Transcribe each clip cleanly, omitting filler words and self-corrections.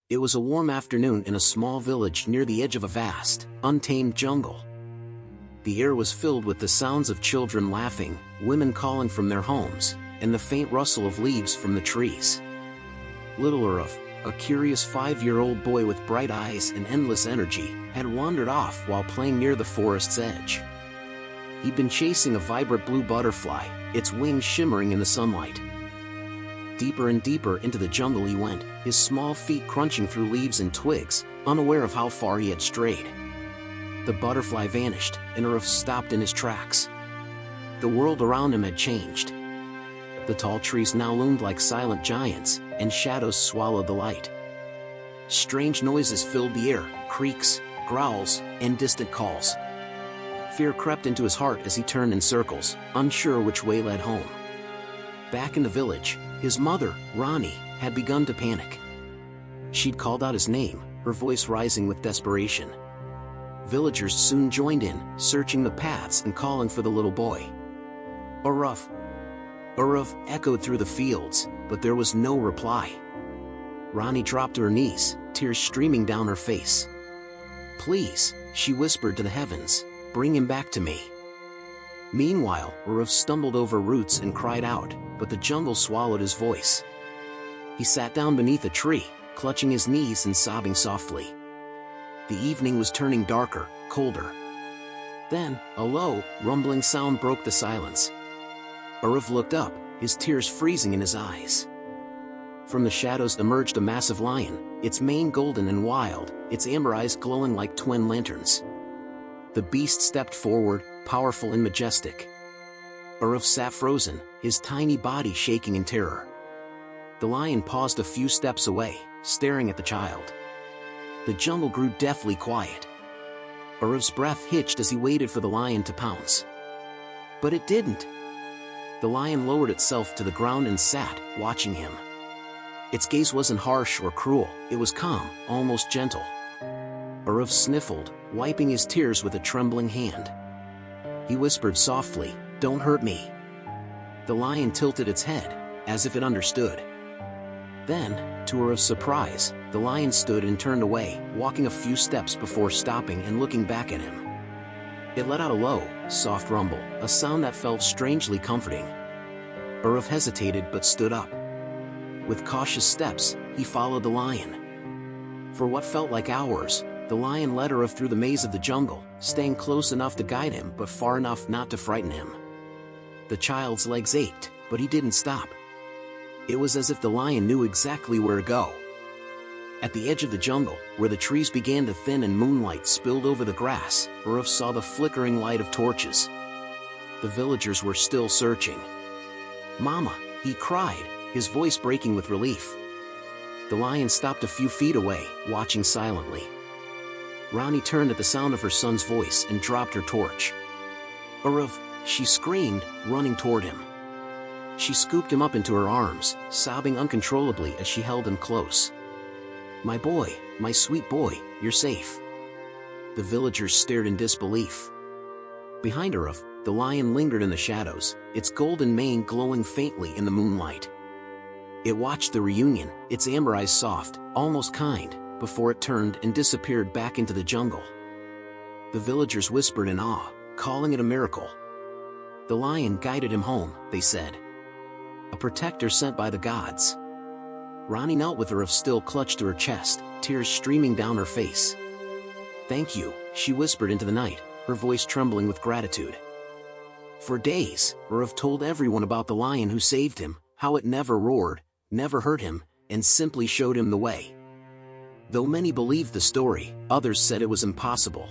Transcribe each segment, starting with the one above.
It was a warm afternoon in a small village near the edge of a vast, untamed jungle. The air was filled with the sounds of children laughing, women calling from their homes, and the faint rustle of leaves from the trees. Little Uruf, a curious 5-year-old boy with bright eyes and endless energy, had wandered off while playing near the forest's edge. He'd been chasing a vibrant blue butterfly, its wings shimmering in the sunlight. Deeper and deeper into the jungle he went, his small feet crunching through leaves and twigs, unaware of how far he had strayed. The butterfly vanished, and Uruf stopped in his tracks. The world around him had changed. The tall trees now loomed like silent giants, and shadows swallowed the light. Strange noises filled the air, creaks, growls, and distant calls. Fear crept into his heart as he turned in circles, unsure which way led home. Back in the village, his mother, Rani, had begun to panic. She'd called out his name, her voice rising with desperation. Villagers soon joined in, searching the paths and calling for the little boy. Uruf! Uruf echoed through the fields, but there was no reply. Rani dropped to her knees, tears streaming down her face. "Please," she whispered to the heavens, "bring him back to me." Meanwhile, Uruf stumbled over roots and cried out, but the jungle swallowed his voice. He sat down beneath a tree, clutching his knees and sobbing softly. The evening was turning darker, colder. Then, a low, rumbling sound broke the silence. Uruf looked up, his tears freezing in his eyes. From the shadows emerged a massive lion, its mane golden and wild, its amber eyes glowing like twin lanterns. The beast stepped forward, powerful and majestic. Uruf sat frozen, his tiny body shaking in terror. The lion paused a few steps away, staring at the child. The jungle grew deathly quiet. Uruf's breath hitched as he waited for the lion to pounce. But it didn't. The lion lowered itself to the ground and sat, watching him. Its gaze wasn't harsh or cruel, it was calm, almost gentle. Uruf sniffled, wiping his tears with a trembling hand. He whispered softly, "Don't hurt me." The lion tilted its head, as if it understood. Then, to Uruf's surprise, the lion stood and turned away, walking a few steps before stopping and looking back at him. It let out a low, soft rumble, a sound that felt strangely comforting. Uruf hesitated but stood up. With cautious steps, he followed the lion. For what felt like hours, the lion led Uruf through the maze of the jungle, staying close enough to guide him but far enough not to frighten him. The child's legs ached, but he didn't stop. It was as if the lion knew exactly where to go. At the edge of the jungle, where the trees began to thin and moonlight spilled over the grass, Uruf saw the flickering light of torches. The villagers were still searching. "Mama!" he cried, his voice breaking with relief. The lion stopped a few feet away, watching silently. Rani turned at the sound of her son's voice and dropped her torch. "Uruf!" she screamed, running toward him. She scooped him up into her arms, sobbing uncontrollably as she held him close. "My boy, my sweet boy, you're safe." The villagers stared in disbelief. Behind Uruf, the lion lingered in the shadows, its golden mane glowing faintly in the moonlight. It watched the reunion, its amber eyes soft, almost kind, before it turned and disappeared back into the jungle. The villagers whispered in awe, calling it a miracle. "The lion guided him home," they said. "A protector sent by the gods." Rani knelt with Uruf still clutched to her chest, tears streaming down her face. "Thank you," she whispered into the night, her voice trembling with gratitude. For days, Uruf told everyone about the lion who saved him, how it never roared, never hurt him, and simply showed him the way. Though many believed the story, others said it was impossible.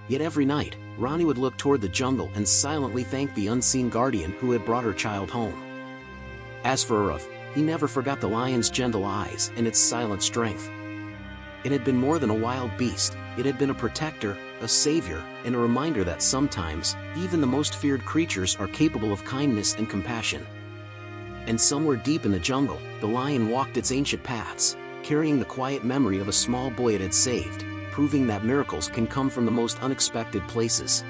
Yet every night, Rani would look toward the jungle and silently thank the unseen guardian who had brought her child home. As for Uruf, he never forgot the lion's gentle eyes and its silent strength. It had been more than a wild beast, it had been a protector, a savior, and a reminder that sometimes, even the most feared creatures are capable of kindness and compassion. And somewhere deep in the jungle, the lion walked its ancient paths, carrying the quiet memory of a small boy it had saved, proving that miracles can come from the most unexpected places.